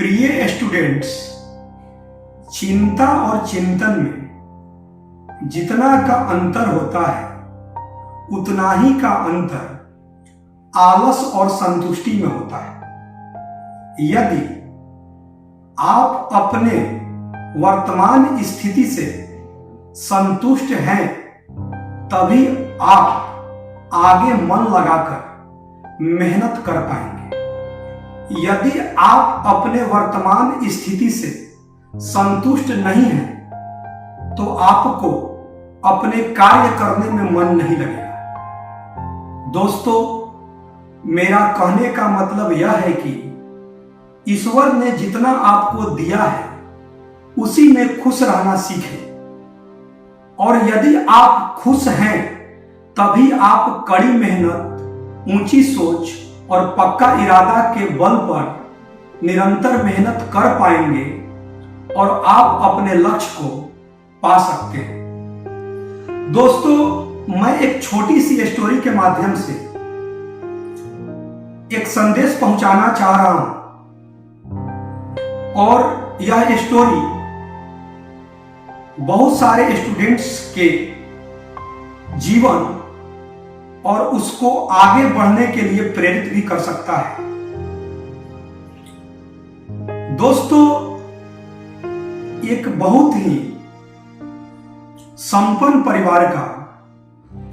प्रिय स्टूडेंट्स, चिंता और चिंतन में जितना का अंतर होता है उतना ही का अंतर आलस और संतुष्टि में होता है। यदि आप अपने वर्तमान स्थिति से संतुष्ट हैं तभी आप आगे मन लगाकर मेहनत कर पाएंगे। यदि आप अपने वर्तमान स्थिति से संतुष्ट नहीं हैं तो आपको अपने कार्य करने में मन नहीं लगेगा। दोस्तों, मेरा कहने का मतलब यह है कि ईश्वर ने जितना आपको दिया है उसी में खुश रहना सीखें। और यदि आप खुश हैं तभी आप कड़ी मेहनत, ऊंची सोच और पक्का इरादा के बल पर निरंतर मेहनत कर पाएंगे और आप अपने लक्ष्य को पा सकते हैं। दोस्तों, मैं एक छोटी सी स्टोरी के माध्यम से एक संदेश पहुंचाना चाह रहा हूं और यह स्टोरी बहुत सारे स्टूडेंट्स के जीवन और उसको आगे बढ़ने के लिए प्रेरित भी कर सकता है। दोस्तों, एक बहुत ही संपन्न परिवार का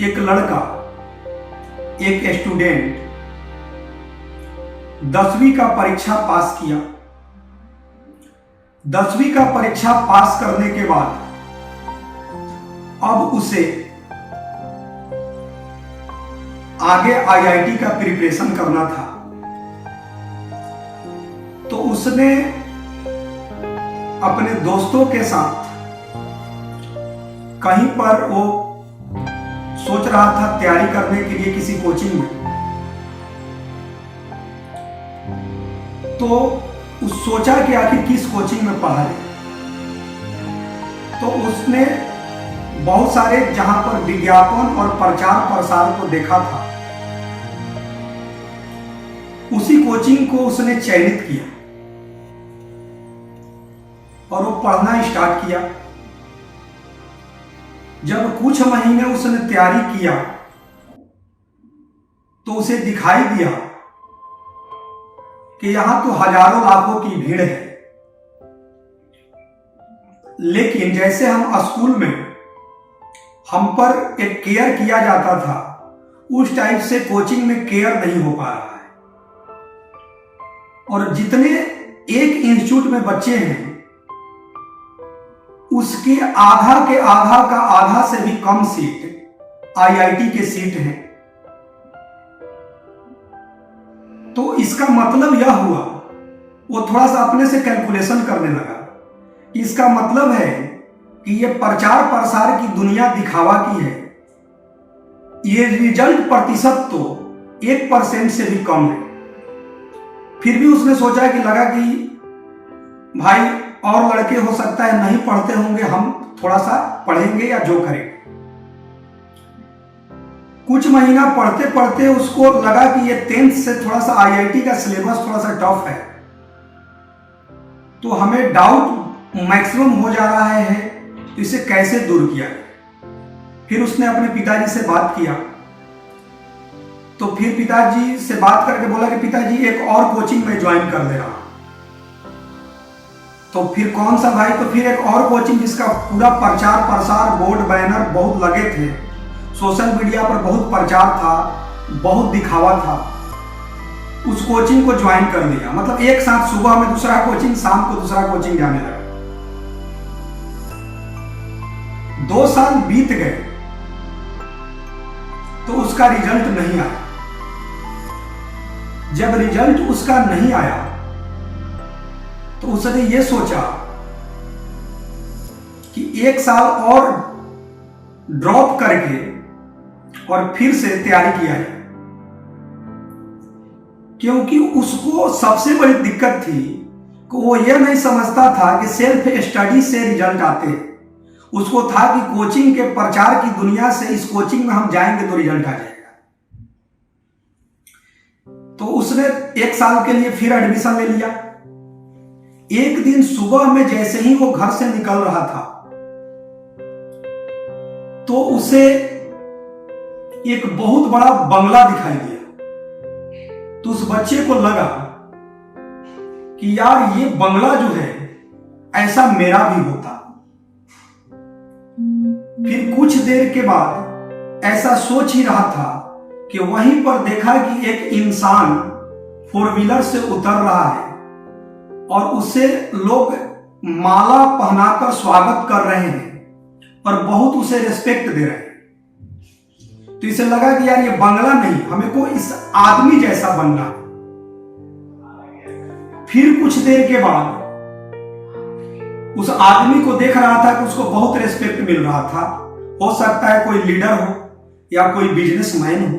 एक लड़का, एक स्टूडेंट 10वीं का परीक्षा पास किया। 10वीं का परीक्षा पास करने के बाद अब उसे आगे आईआईटी का प्रिपरेशन करना था। तो उसने अपने दोस्तों के साथ कहीं पर वो सोच रहा था तैयारी करने के लिए किसी कोचिंग में। तो उस सोचा कि आखिर किस कोचिंग में पढ़ा ले। तो उसने बहुत सारे जहां पर विज्ञापन और प्रचार प्रसार को देखा था, उसी कोचिंग को उसने चयनित किया और वो पढ़ना स्टार्ट किया। जब कुछ महीने उसने तैयारी किया तो उसे दिखाई दिया कि यहां तो हजारों लाखों की भीड़ है। लेकिन जैसे हम स्कूल में हम पर एक केयर किया जाता था, उस टाइप से कोचिंग में केयर नहीं हो पा रहा है। और जितने एक इंस्टीट्यूट में बच्चे हैं उसके आधा के आधा का आधा से भी कम सीट आईआईटी के सीट हैं। तो इसका मतलब यह हुआ, वो थोड़ा सा अपने से कैलकुलेशन करने लगा। इसका मतलब है कि ये प्रचार प्रसार की दुनिया दिखावा की है, ये रिजल्ट प्रतिशत तो 1% से भी कम है। फिर भी उसने सोचा कि लगा कि भाई और लड़के हो सकता है नहीं पढ़ते होंगे, हम थोड़ा सा पढ़ेंगे या जो करेंगे। कुछ महीना पढ़ते पढ़ते उसको लगा कि ये 10th से थोड़ा सा आईआईटी का सिलेबस थोड़ा सा टफ है, तो हमें डाउट मैक्सिमम हो जा रहा है, तो इसे कैसे दूर किया जाए। फिर उसने अपने पिताजी से बात किया। तो फिर पिताजी से बात करके बोला कि पिताजी एक और कोचिंग में ज्वाइन कर ले रहा हूं। तो फिर कौन सा भाई? तो फिर एक और कोचिंग जिसका पूरा प्रचार प्रसार, बोर्ड बैनर बहुत लगे थे, सोशल मीडिया पर बहुत प्रचार था, बहुत दिखावा था, उस कोचिंग को ज्वाइन कर लिया। मतलब एक साथ सुबह में दूसरा कोचिंग, शाम को दूसरा कोचिंग जाने लगा। 2 साल बीत गए तो उसका रिजल्ट नहीं आया। जब रिजल्ट उसका नहीं आया तो उसने ये सोचा कि 1 साल और ड्रॉप करके और फिर से तैयारी किया है। क्योंकि उसको सबसे बड़ी दिक्कत थी कि वो ये नहीं समझता था कि सेल्फ स्टडी से रिजल्ट आते हैं। उसको था कि कोचिंग के प्रचार की दुनिया से इस कोचिंग में हम जाएंगे तो रिजल्ट आ जाएगा। तो उसने 1 साल के लिए फिर एडमिशन ले लिया। एक दिन सुबह में जैसे ही वो घर से निकल रहा था तो उसे एक बहुत बड़ा बंगला दिखाई दिया। तो उस बच्चे को लगा कि यार ये बंगला जो है ऐसा मेरा भी होता। फिर कुछ देर के बाद ऐसा सोच ही रहा था कि वहीं पर देखा कि एक इंसान 4 व्हीलर से उतर रहा है और उसे लोग माला पहनाकर स्वागत कर रहे हैं और बहुत उसे रिस्पेक्ट दे रहे हैं। तो इसे लगा कि यार ये बंगला नहीं, हमें को इस आदमी जैसा बनना है। फिर कुछ देर के बाद उस आदमी को देख रहा था कि उसको बहुत रिस्पेक्ट मिल रहा था। हो सकता है कोई लीडर हो या कोई बिजनेसमैन हो।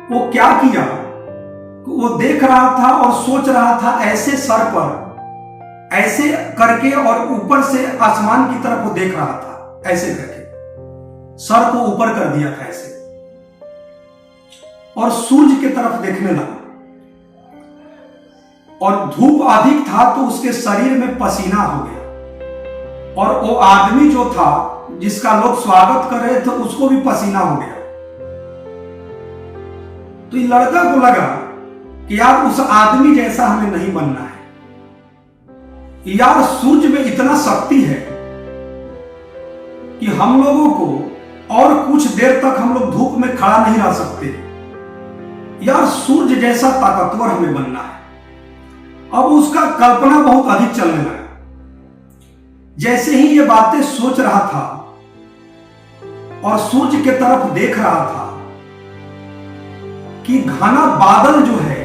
वो क्या किया, वो देख रहा था और सोच रहा था ऐसे सर पर ऐसे करके और ऊपर से आसमान की तरफ वो देख रहा था, ऐसे करके सर को ऊपर कर दिया था ऐसे, और सूरज की तरफ देखने लगा। और धूप अधिक था तो उसके शरीर में पसीना हो गया और वो आदमी जो था जिसका लोग स्वागत कर रहे थे उसको भी पसीना हो गया। तो ये लड़का को लगा कि यार उस आदमी जैसा हमें नहीं बनना है। यार सूरज में इतना शक्ति है कि हम लोगों को और कुछ देर तक हम लोग धूप में खड़ा नहीं रह सकते। यार सूरज जैसा ताकतवर हमें बनना है। अब उसका कल्पना बहुत अधिक चलने लगा। जैसे ही ये बातें सोच रहा था और सूरज के तरफ देख रहा था कि घना बादल जो है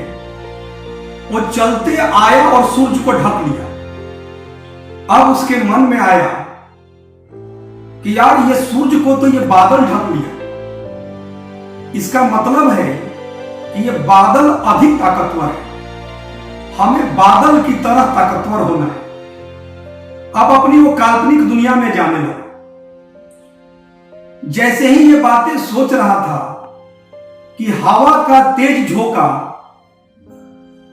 वो चलते आया और सूरज को ढक लिया। अब उसके मन में आया कि यार ये सूरज को तो ये बादल ढक लिया, इसका मतलब है कि ये बादल अधिक ताकतवर है, हमें बादल की तरह ताकतवर होना है। अब अपनी वो काल्पनिक दुनिया में जाने लगा। जैसे ही ये बातें सोच रहा था कि हवा का तेज झोंका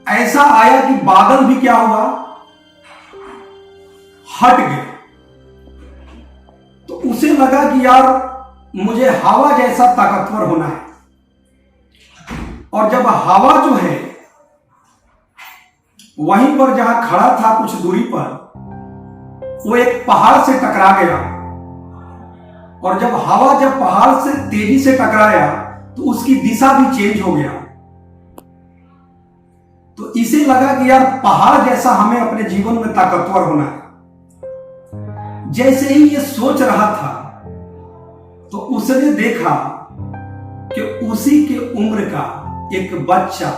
ऐसा आया कि बादल भी क्या हुआ, हट गया। तो उसे लगा कि यार मुझे हवा जैसा ताकतवर होना है। और जब हवा जो है वहीं पर जहां खड़ा था कुछ दूरी पर, वो एक पहाड़ से टकरा गया। और जब हवा जब पहाड़ से तेजी से टकराया तो उसकी दिशा भी चेंज हो गया। तो इसे लगा कि यार पहाड़ जैसा हमें अपने जीवन में ताकतवर होना है। जैसे ही ये सोच रहा था तो उसने देखा कि उसी के उम्र का एक बच्चा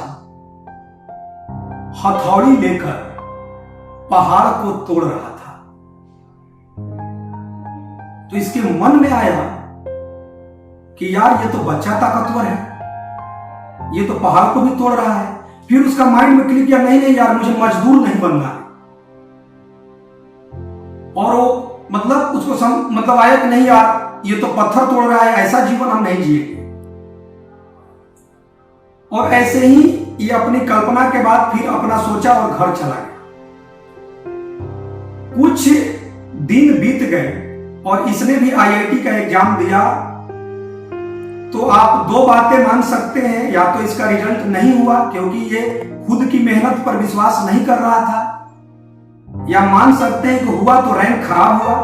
हथौड़ी लेकर पहाड़ को तोड़ रहा था। तो इसके मन में आया कि यार ये तो बच्चा ताकतवर है, ये तो पहाड़ को भी तोड़ रहा है। फिर उसका माइंड में क्लिक किया, नहीं नहीं यार मुझे मजदूर नहीं बनना है। और वो मतलब उसको मतलब आया कि नहीं यार ये तो पत्थर तोड़ रहा है, ऐसा जीवन हम नहीं जिएंगे। और ऐसे ही ये अपनी कल्पना के बाद फिर अपना सोचा और घर चला गया। कुछ दिन बीत गए और इसने भी आईआईटी का एग्जाम दिया। तो आप दो बातें मान सकते हैं, या तो इसका रिजल्ट नहीं हुआ क्योंकि ये खुद की मेहनत पर विश्वास नहीं कर रहा था, या मान सकते हैं कि हुआ तो रैंक खराब हुआ।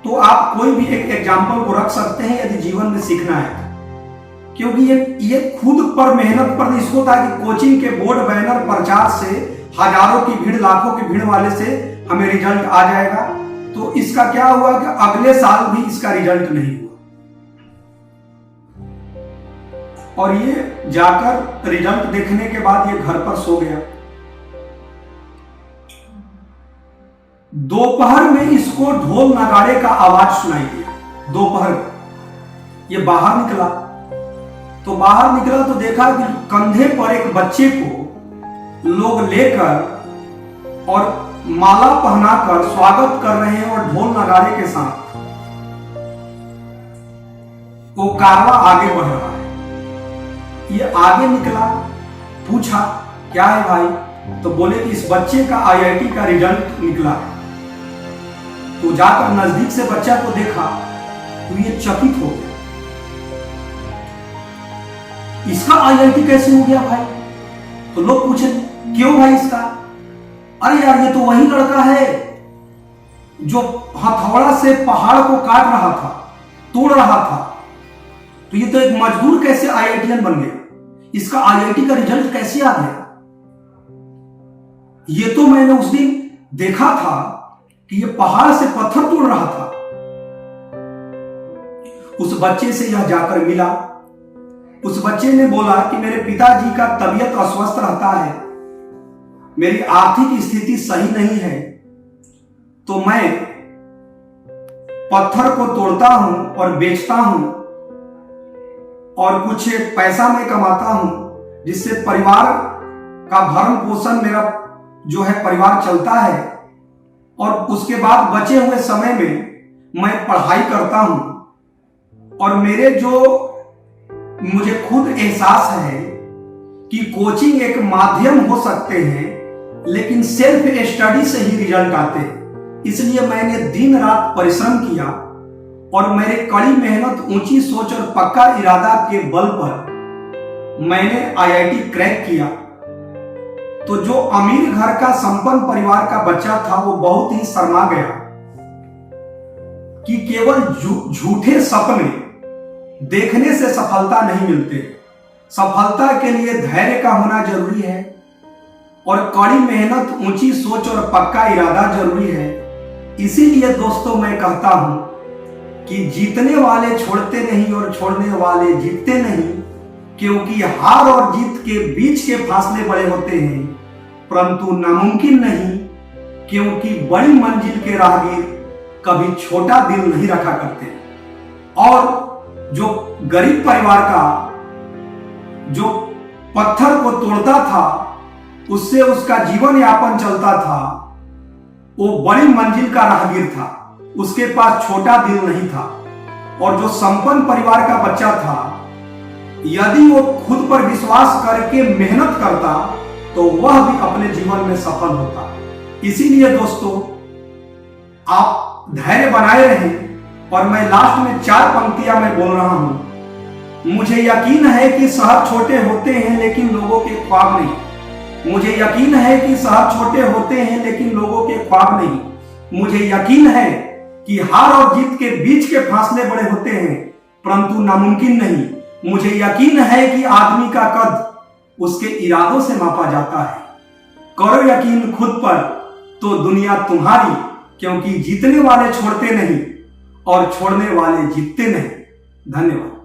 तो आप कोई भी एक एग्जाम्पल को रख सकते हैं यदि जीवन में सीखना है, क्योंकि ये खुद पर मेहनत पर इसको था कि कोचिंग के बोर्ड बैनर प्रचार से हजारों की भीड़ लाखों की भीड़ वाले से हमें रिजल्ट आ जाएगा। तो इसका क्या हुआ कि अगले साल भी इसका रिजल्ट नहीं हुआ और ये जाकर रिजल्ट देखने के बाद ये घर पर सो गया। दोपहर में इसको ढोल नगाड़े का आवाज सुनाई दिया। दोपहर ये बाहर निकला तो देखा कि कंधे पर एक बच्चे को लोग लेकर और माला पहनाकर स्वागत कर रहे हैं और ढोल नगाड़े के साथ वो कारवा आगे बढ़ रहा है। ये आगे निकला, पूछा क्या है भाई, तो बोले कि इस बच्चे का आईआईटी का रिजल्ट निकला है। तो जाकर नजदीक से बच्चा को देखा तो ये चकित हो गया, इसका आईआईटी कैसे हो गया भाई? तो लोग पूछे क्यों भाई इसका? अरे यार ये तो वही लड़का है जो हथौड़ा से पहाड़ को काट रहा था, तोड़ रहा था। तो ये तो एक मजदूर कैसे आईआईटीएन बन गया? इसका आईआईटी का रिजल्ट कैसे आ गया? ये तो मैंने उस दिन देखा था कि ये पहाड़ से पत्थर तोड़ रहा था। उस बच्चे से यह जाकर मिला। उस बच्चे ने बोला कि मेरे पिताजी का तबीयत अस्वस्थ रहता है, मेरी आर्थिक स्थिति सही नहीं है, तो मैं पत्थर को तोड़ता हूं और बेचता हूं और कुछ पैसा मैं कमाता हूं, जिससे परिवार का भरण पोषण मेरा जो है परिवार चलता है, और उसके बाद बचे हुए समय में मैं पढ़ाई करता हूं। और मेरे जो मुझे खुद एहसास है कि कोचिंग एक माध्यम हो सकते हैं, लेकिन सेल्फ स्टडी से ही रिजल्ट आते हैं। इसलिए मैंने दिन रात परिश्रम किया और मेरे कड़ी मेहनत, ऊंची सोच और पक्का इरादा के बल पर मैंने आईआईटी क्रैक किया। तो जो अमीर घर का संपन्न परिवार का बच्चा था वो बहुत ही शर्मा गया कि केवल झूठे सपने देखने से सफलता नहीं मिलते। सफलता के लिए धैर्य का होना जरूरी है और कड़ी मेहनत, ऊंची सोच और पक्का इरादा जरूरी है। इसीलिए दोस्तों मैं कहता हूं कि जीतने वाले छोड़ते नहीं और छोड़ने वाले जीतते नहीं, क्योंकि हार और जीत के बीच के फासले बड़े होते हैं, परंतु नामुमकिन नहीं, क्योंकि बड़ी मंजिल के राहगीर कभी छोटा दिल नहीं रखा करते। और जो गरीब परिवार का जो पत्थर को तोड़ता था, उससे उसका जीवन यापन चलता था, वो बड़ी मंजिल का राहगीर था, उसके पास छोटा दिल नहीं था। और जो संपन्न परिवार का बच्चा था, यदि वो खुद पर विश्वास करके मेहनत करता तो वह भी अपने जीवन में सफल होता। इसीलिए दोस्तों आप धैर्य बनाए रहें। और मैं लास्ट में 4 पंक्तियां मैं बोल रहा हूं। मुझे यकीन है कि शहर छोटे होते हैं लेकिन लोगों के ख्वाब नहीं। मुझे यकीन है कि शहर छोटे होते हैं लेकिन लोगों के ख्वाब नहीं। मुझे यकीन है कि हार और जीत के बीच के फासले बड़े होते हैं, परंतु नामुमकिन नहीं। मुझे यकीन है कि आदमी का कद उसके इरादों से मापा जाता है। करो यकीन खुद पर तो दुनिया तुम्हारी, क्योंकि जीतने वाले छोड़ते नहीं और छोड़ने वाले जीतते नहीं। धन्यवाद।